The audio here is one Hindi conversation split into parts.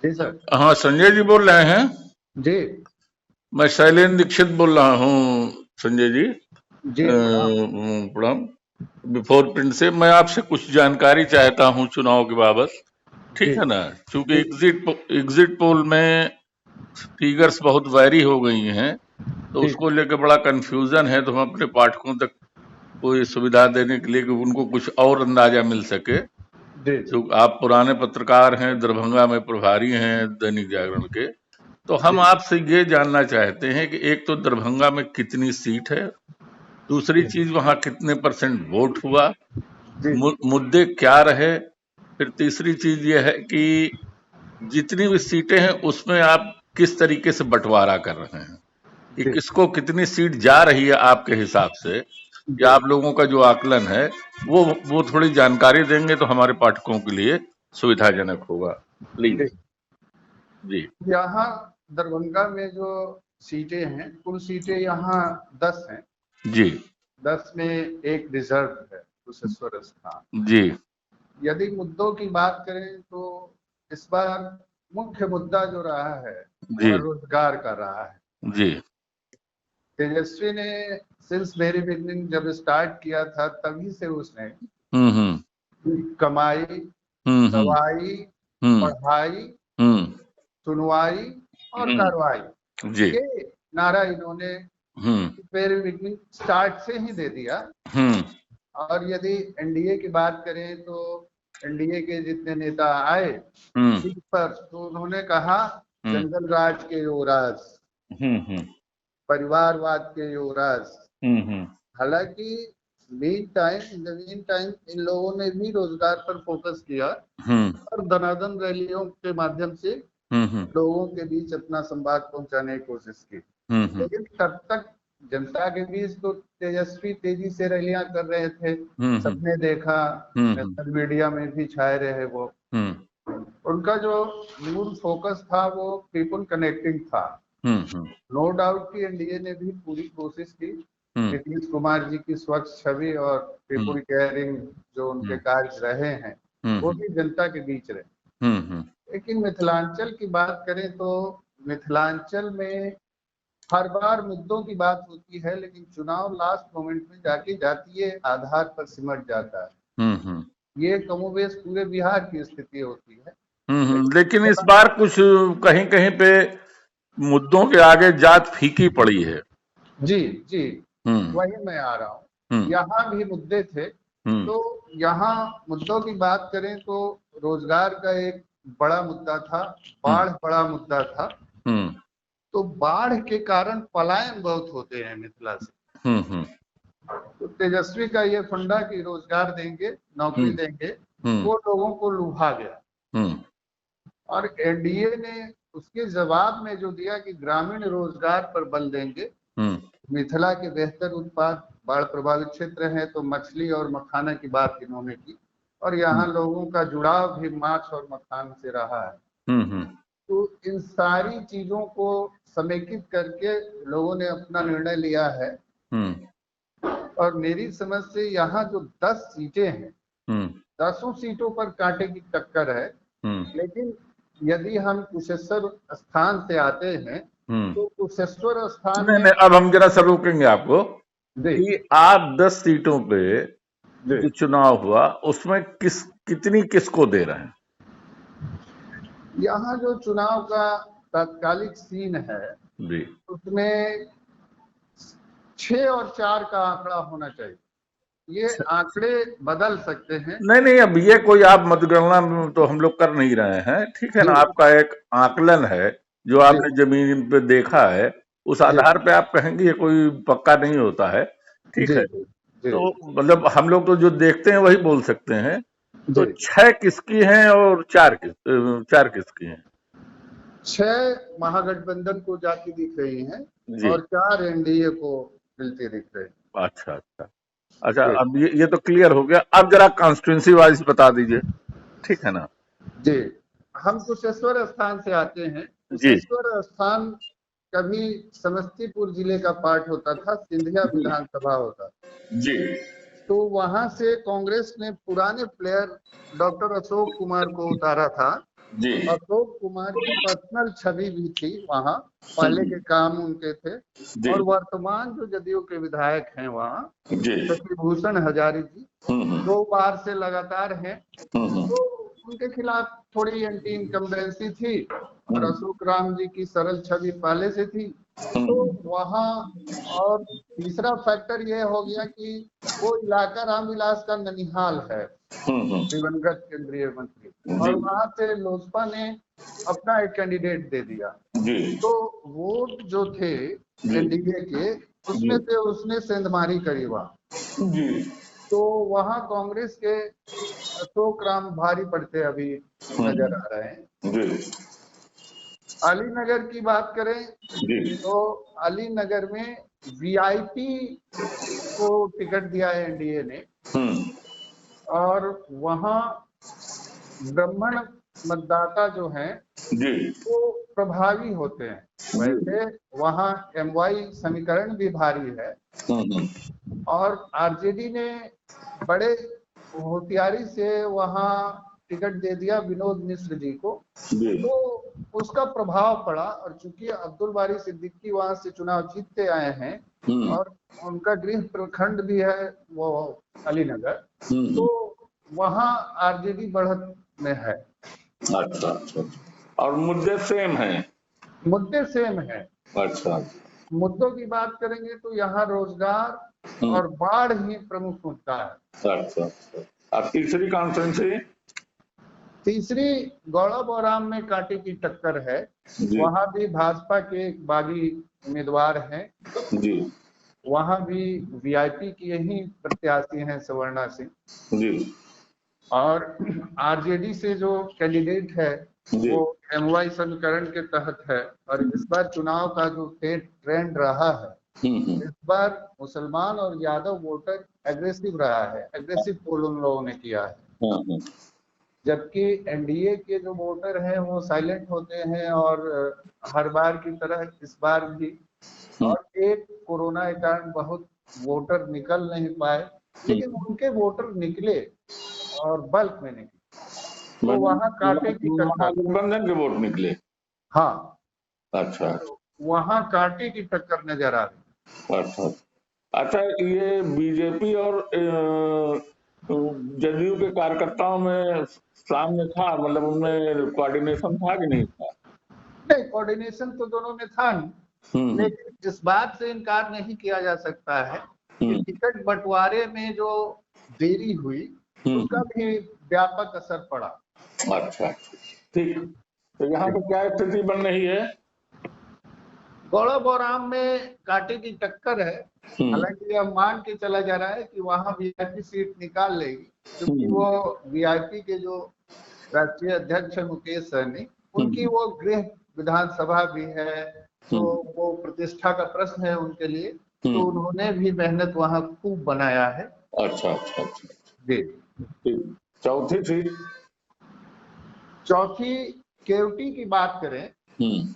जी सर। हाँ, संजय जी बोल रहे हैं। जी मैं शैलेंद्र दीक्षित बोल रहा हूँ। संजय जी, जी प्रणाम। प्रणाम। बिफोर प्रिंट से मैं आपसे कुछ जानकारी चाहता हूँ चुनाव के बाबत, जी ठीक है ना। क्योंकि जी एग्जिट पोल में फिगर्स बहुत वैरी हो गई हैं, तो जी उसको लेकर बड़ा कंफ्यूजन है। तो हम अपने पाठकों तक कोई सुविधा देने के लिए कि उनको कुछ और अंदाजा मिल सके। जी जो आप पुराने पत्रकार हैं, दरभंगा में प्रभारी हैं दैनिक जागरण के, तो हम जी आपसे ये जानना चाहते हैं कि एक तो दरभंगा में कितनी सीट है, दूसरी जी चीज वहां कितने परसेंट वोट हुआ, जी मुद्दे क्या रहे, फिर तीसरी चीज ये है कि जितनी भी सीटें हैं उसमें आप किस तरीके से बंटवारा कर रहे हैं, कि जी किसको कितनी सीट जा रही है आपके हिसाब से, या जी आप लोगों का जो आकलन है वो थोड़ी जानकारी देंगे तो हमारे पाठकों के लिए सुविधाजनक होगा। जी। प्लीज। जी। यहाँ दरभंगा में जो सीटें हैं, कुल सीटें यहाँ 10 हैं। जी। 10 में एक रिजर्व है, कुशेश्वर स्थान। जी। यदि मुद्दों की बात करें तो इस बार मुख्य मुद्दा जो रहा है जी। वह रोजगार का रहा है। जी। तेजस्वी ने सिंस वेरी बिगनिंग जब स्टार्ट किया था तभी से उसने हम्म। कमाई, हम्म। दवाई, हम्म। पढ़ाई, हम्म। सुनवाई और कार्रवाई, जी। ये नारा इन्होंने हम्म। वेरी बिगनिंग स्टार्ट से ही दे दिया। हम्म। और यदि एनडीए की बात करें तो एनडीए के जितने नेता आए हम्म। सीट पर तो उन्होंने कहा हम्म। जंगल राज के युवराज, हम्म। परिवारवाद के युवराज। हम्म। हालांकि मीन टाइम इन लोगों ने भी रोजगार पर फोकस किया हम्म। और दनादन रैलियों के माध्यम से हम्म। लोगों के बीच अपना संवाद पहुंचाने की कोशिश की। हम्म। लेकिन तब तक जनता के बीच तो तेजस्वी तेजी से रैलियां कर रहे थे, हम्म। सबने देखा, हम्म। नेशनल मीडिया में भी छाए रहे वो। हम्म। उनका जो मूल फोकस था वो पीपल कनेक्टिंग था। हम्म। नो डाउट कि एनडीए ने भी पूरी कोशिश की, हम्म। नीतीश कुमार जी की स्वच्छ छवि और पीपल केयरिंग जो उनके कार्य रहे हैं वो हम्म। भी जनता के बीच रहे। हम्म। लेकिन मिथिलांचल की बात करें तो मिथिलांचल में हर बार मुद्दों की बात होती है लेकिन चुनाव लास्ट मोमेंट में जाके जातीय आधार पर सिमट जाता है। हम्म। ये कमोबेश पूरे बिहार की स्थिति होती है। लेकिन इस लेकिन बार कुछ कहीं कहीं पे मुद्दों के आगे जात फीकी पड़ी है। जी जी, हम्म। वही मैं आ रहा हूँ। हम्म। यहाँ भी मुद्दे थे। हम्म। तो यहाँ मुद्दों की बात करें तो रोजगार का एक बड़ा मुद्दा था, हम्म। बाढ़ बड़ा मुद्दा था। हम्म। तो बाढ़ के कारण पलायन बहुत होते हैं मिथिला से। हम्म। तो तेजस्वी का ये फंडा कि रोजगार देंगे, नौकरी हम्म। देंगे, हम्म। वो लोगों को लुभा गया। हम्म। और एनडीए ने उसके जवाब में जो दिया कि ग्रामीण रोजगार पर बल देंगे, हम्म। मिथिला के बेहतर उत्पाद, बाढ़ प्रभावित क्षेत्र है तो मछली और मखाना की बात इन्होंने की। और यहाँ लोगों का जुड़ाव भी माछ और मखान से रहा है। हम्म। तो इन सारी चीजों को समेकित करके लोगों ने अपना निर्णय लिया है। हम्म। और मेरी समझ से यहाँ जो 10 सीटें हैं, हम्म। 10 सीटों पर कांटे की टक्कर है। हम्म। लेकिन यदि हम कुशेश्वर स्थान से आते हैं हम्म। तो कुशेश्वर स्थान नहीं में नहीं, अब हम जरा सा रोकेंगे आपको जी कि आप 10 सीटों पे जी जो चुनाव हुआ उसमें कितनी किसको दे रहे हैं? यहाँ जो चुनाव का तात्कालिक सीन है जी। उसमें 6 और 4 का आंकड़ा होना चाहिए। ये आंकड़े बदल सकते हैं। नहीं नहीं, अब ये कोई आप मतगणना तो हम लोग कर नहीं रहे हैं, ठीक है जी ना। आपका एक आकलन है जो जी आपने जमीन पे देखा है, उस जी आधार पे आप कहेंगे, ये कोई पक्का नहीं होता है, ठीक जी है। जी जी तो मतलब हम लोग तो जो देखते हैं वही बोल सकते हैं। तो जी 6 किसकी हैं और 4 किसकी हैं? 6 महागठबंधन को जाती दिख रही हैं जी। और 4 एनडीए को मिलती दिख रही अच्छा अच्छा। अच्छा, हैं। अब ये तो क्लियर हो गया। अब जरा कॉन्स्टिट्यूंसी वाइज बता दीजिए, ठीक है ना। जी जी, हम कुशेश्वर स्थान से आते हैं। जी। कुशेश्वर स्थान कभी समस्तीपुर जिले का पार्ट होता था, सिंधिया जी। विधानसभा होता। जी। तो वहां से कांग्रेस ने पुराने प्लेयर डॉक्टर अशोक कुमार को उतारा था। जी अशोक कुमार की पर्सनल छवि भी थी वहाँ, पहले के काम उनके थे। जी और वर्तमान जो जदयू के विधायक हैं वहाँ, जी। शशिभूषण हजारी जी, हम्म 2 बार से लगातार हैं। हम्म तो उनके खिलाफ थोड़ी एंटी इनकम्बेंसी थी और हम्म अशोक राम जी की सरल छवि पहले से थी। तो हम्म वहाँ, और तीसरा फैक्टर ये हो गया कि वो इलाका रामविलास का ननिहाल है, हम्म। दिवंगत केंद्रीय मंत्री, जी और वहां से लोजपा ने अपना एक कैंडिडेट दे दिया। जी तो वोट जो थे जी एनडीए के, जी उसमें से उसने सेंधमारी करी वहां। जी। तो वहां कांग्रेस के अशोक राम भारी पड़ते अभी नजर आ रहे हैं। जी अलीनगर की बात करें जी। तो अलीनगर में वीआईपी को टिकट दिया है एनडीए ने, हम्म और वहां ब्राह्मण मतदाता जो हैं जी वो प्रभावी होते हैं। जी। वैसे वहां एमवाई समीकरण भी भारी है, हम्म। और आरजेडी ने बड़े होशियारी से वहां टिकट दे दिया विनोद मिश्र जी को। जी तो उसका प्रभाव पड़ा, और चूंकि अब्दुल बारी सिद्दीकी वहां से चुनाव जीतते आए हैं हम्म और उनका गृह प्रखंड भी है वो अलीनगर, तो हम्म। वहां आरजेडी बढ़त में है। अच्छा अच्छा। और मुद्दे सेम हैं। मुद्दे सेम है। अच्छा। मुद्दों की बात करेंगे तो यहाँ रोजगार हम्म। और बाढ़ ही प्रमुख मुद्दा है। अच्छा अच्छा। और तीसरी कॉन्फ्रेंसी? तीसरी गौड़ा-बौराम में कांटे की टक्कर है। जी वहां भी भाजपा के एक बागी उम्मीदवार हैं, जी वहां भी वीआईपी की ही प्रत्याशी हैं सवर्णा सिंह। जी और आरजेडी से जो कैंडिडेट है जी। वो एमवाई समीकरण के तहत है। और इस बार चुनाव का जो ट्रेंड रहा है, हम्म। इस बार मुसलमान और यादव वोटर एग्रेसिव रहा है, एग्रेसिव पोल उन लोगों ने किया है। हम्म जबकि एनडीए के जो वोटर हैं वो साइलेंट होते हैं, और हर बार की तरह इस बार भी। हम्म और एक कोरोना के कारण बहुत वोटर निकल नहीं पाए, लेकिन उनके वोटर निकले और बल्क में निकले। तो वहां कांटे की टक्कर। महागठबंधन के वोट निकले। हाँ, अच्छा वहां कांटे की टक्कर नजर आ रही। अच्छा। अच्छा, ये बीजेपी और जदयू के कार्यकर्ताओं में सामने था, मतलब उनमें कोऑर्डिनेशन था कि नहीं था? नहीं, कोऑर्डिनेशन तो दोनों में था नहीं, हम्म लेकिन इस बात से इनकार नहीं किया जा सकता है कि हम्म टिकट बंटवारे में जो देरी हुई उसका हम्म। भी व्यापक असर पड़ा। अच्छा ठीक। तो यहाँ पे क्या स्थिति बन रही है? गौड़ा-बौराम में कांटे की टक्कर है। हम्म हालांकि यह मान के चला जा रहा है कि वहां वीआईपी सीट निकाल लेगी, क्योंकि हम्म वो वीआईपी के जो राष्ट्रीय अध्यक्ष है मुकेश सहनी, उनकी हम्म वो गृह विधानसभा भी है, तो हम्म वो प्रतिष्ठा का प्रश्न है उनके लिए। तो हम्म। उन्होंने भी मेहनत वहां खूब बनाया है। अच्छा अच्छा अच्छा। जी। ठीक। चौथी सीट? चौथी केवटी की बात करें हम्म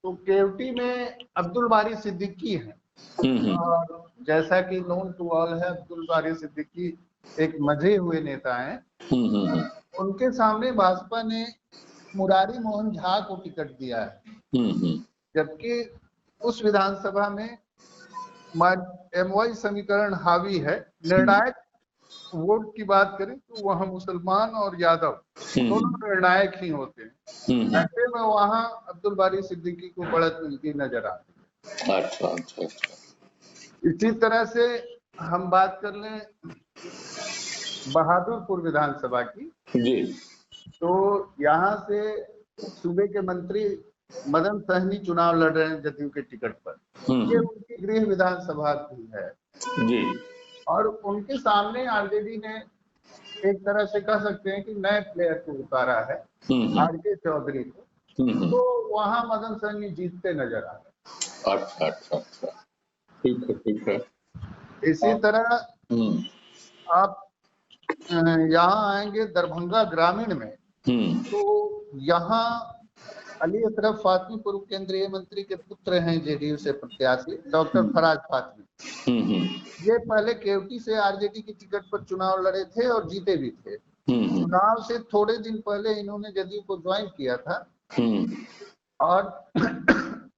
तो केवटी में अब्दुल बारी सिद्दीकी है। हम्म और जैसा कि नोन टू ऑल है, अब्दुल बारी सिद्दीकी एक मजे हुए नेता हैं। हम्म उनके सामने भाजपा ने मुरारी मोहन झा को टिकट दिया है, हम्म। जबकि उस विधानसभा में एमवाई समीकरण हावी है। निर्णायक वोट की बात करें तो वहां मुसलमान और यादव दोनों निर्णायक ही होते हैं। ऐसे में वहां अब्दुल बारी सिद्दीकी को बढ़त मिलती नजर आती अच्छा अच्छा अच्छा। है। इसी तरह से हम बात कर लें बहादुरपुर विधानसभा की, जी तो यहाँ से सूबे के मंत्री मदन सहनी चुनाव लड़ रहे हैं जदयू के टिकट पर। ये उनकी गृह विधानसभा भी है, जी। और उनके सामने आरजेडी ने एक तरह से कह सकते हैं कि नए प्लेयर को उतारा है, आरके चौधरी को। तो वहां मदन सहनी जीतते नजर आ रहे। अच्छा अच्छा अच्छा। ठीक है ठीक है। इसी तरह आप यहाँ आएंगे दरभंगा ग्रामीण में, तो यहाँ अली अशरफ फातमी पूर्व केंद्रीय मंत्री के पुत्र हैं जेडीयू से प्रत्याशी डॉक्टर फराज फातमी। ये पहले केवटी से आरजेडी की टिकट पर चुनाव लड़े थे और जीते भी थे। चुनाव से थोड़े दिन पहले इन्होंने जदयू को ज्वाइन किया था और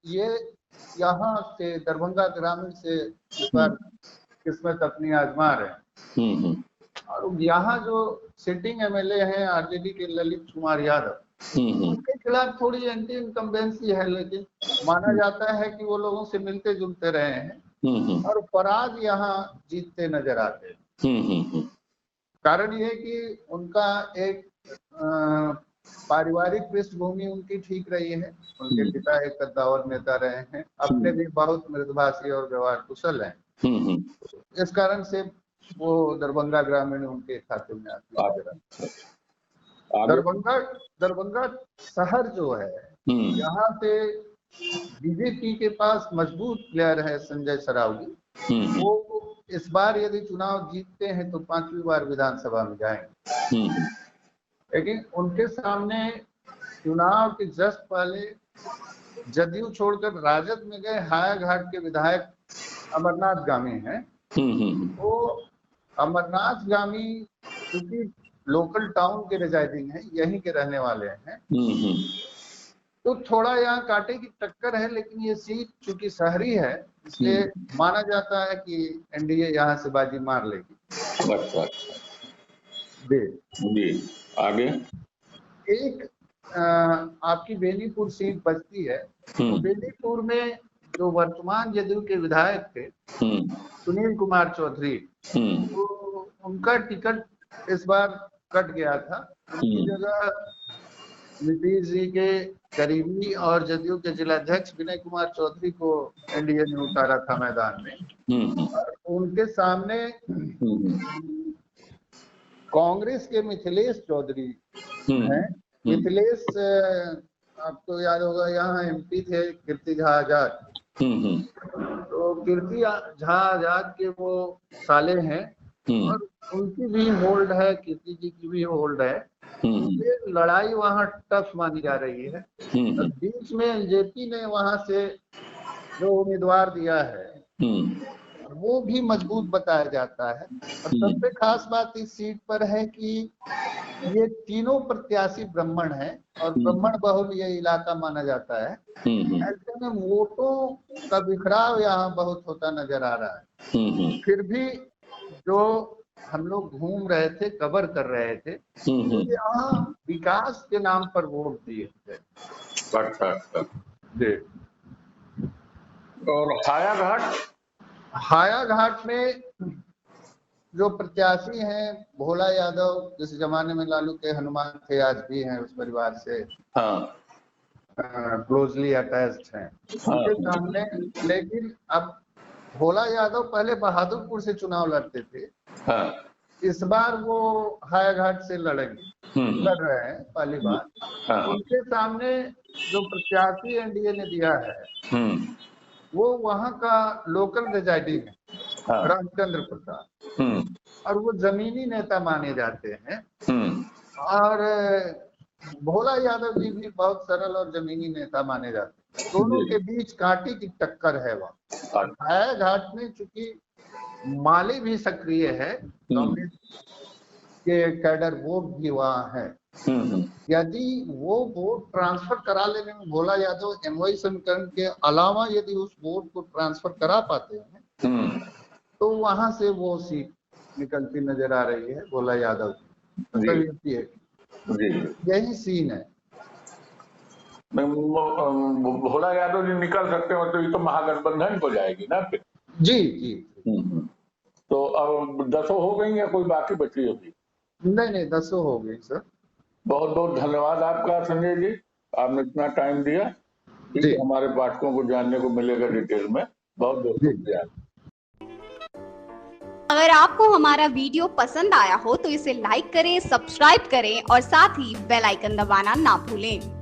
ये यहाँ से दरभंगा ग्रामीण से इस बार किस्मत अपनी आजमा रहे हैं। और यहाँ जो सिटिंग एमएलए हैं आरजेडी के ललित कुमार यादव, उनके खिलाफ थोड़ी एंटी इनकम्बेंसी है, लेकिन माना जाता है कि वो लोगों से मिलते जुलते रहे हैं और पराग यहाँ जीतते नजर आते हैं। कारण ये कि उनका एक पारिवारिक पृष्ठभूमि उनकी ठीक रही है। उनके पिता एक कद्दावर नेता रहे हैं, अपने भी बहुत मृदुभाषी और व्यवहार कुशल हैं। इस कारण से वो दरभंगा ग्रामीण उनके खाते में आती है। दरभंगा शहर जो है, यहाँ पे बीजेपी के पास मजबूत प्लेयर है संजय सरावगी। वो इस बार यदि चुनाव जीतते हैं तो 5वीं बार विधानसभा में जाएंगे। लेकिन उनके सामने चुनाव के जस्ट पहले जदयू छोड़कर राजद में गए हायाघाट के विधायक अमरनाथ गामी हैं। वो अमरनाथ गामी क्योंकि लोकल टाउन के रिजाइडिंग है, यहीं के रहने वाले हैं, तो थोड़ा यहाँ कांटे की टक्कर है। लेकिन ये सीट चूंकि शहरी है, इसलिए माना जाता है कि एनडीए यहाँ से बाजी मार लेगी। अच्छा जी, आगे एक आपकी बेनीपुर सीट बचती है। बेनीपुर में जो वर्तमान जदयू के विधायक थे सुनील कुमार चौधरी, तो उनका टिकट इस बार कट गया था। उनकी जगह नीतीश जी के करीबी और जदयू के जिलाध्यक्ष विनय कुमार चौधरी को एनडीए ने उतारा था मैदान में। और उनके सामने कांग्रेस के मिथिलेश चौधरी हैं। मिथिलेश आपको याद होगा, यहाँ एमपी थे कीर्ति झा आजाद। तो कीर्ति झा आजाद के वो साले हैं और उनकी भी होल्ड है, कीर्ति जी की भी होल्ड है। लड़ाई वहाँ टफ मानी जा रही है। बीच में एलजेपी ने वहां से जो उम्मीदवार दिया है वो भी मजबूत बताया जाता है। और सबसे खास बात इस सीट पर है कि ये तीनों प्रत्याशी ब्राह्मण हैं और ब्राह्मण बहुल ये इलाका माना जाता है। ऐसे में वोटों का बिखराव यहाँ बहुत होता नजर आ रहा है। फिर भी जो हम लोग घूम रहे थे, कवर कर रहे थे, तो यहाँ विकास के नाम पर वोट दिए थे। और हायाघाट में जो प्रत्याशी हैं भोला यादव, जिस जमाने में लालू के हनुमान थे, आज भी हैं उस परिवार से क्लोजली अटैच्ड हैं उनके सामने। लेकिन अब भोला यादव पहले बहादुरपुर से चुनाव लड़ते थे, इस बार वो हायाघाट से लड़ रहे हैं पहली बार। उनके सामने जो प्रत्याशी एनडीए ने दिया है वो वहाँ का लोकल रिजाइडिंग है रामचंद्र प्रसाद, और वो जमीनी नेता माने जाते हैं। और भोला यादव जी भी बहुत सरल और जमीनी नेता माने जाते हैं। दोनों के बीच कांटे की टक्कर है वहाँ। हायाघाट में चूंकि माली भी सक्रिय है, कांग्रेस के कैडर वो भी वहाँ है। यदि वो वोट ट्रांसफर करा लेने में भोला यादव एमओयू समीकरण के अलावा यदि उस वोट को ट्रांसफर करा पाते हैं तो वहां से वो सीट निकलती नजर आ रही है भोला यादव की। यही सीन है। भोला यादव जी निकल सकते हो तो ये तो महागठबंधन को जाएगी ना फिर। जी। तो अब 10 हो गई या कोई बाकी बची होगी? नहीं 10 हो गई सर। बहुत बहुत धन्यवाद आपका संजय जी, आपने इतना टाइम दिया। हमारे पाठकों को जानने को मिलेगा डिटेल में। बहुत बहुत शुक्रिया। अगर आपको हमारा वीडियो पसंद आया हो तो इसे लाइक करें, सब्सक्राइब करें और साथ ही बेल आइकन दबाना ना भूलें।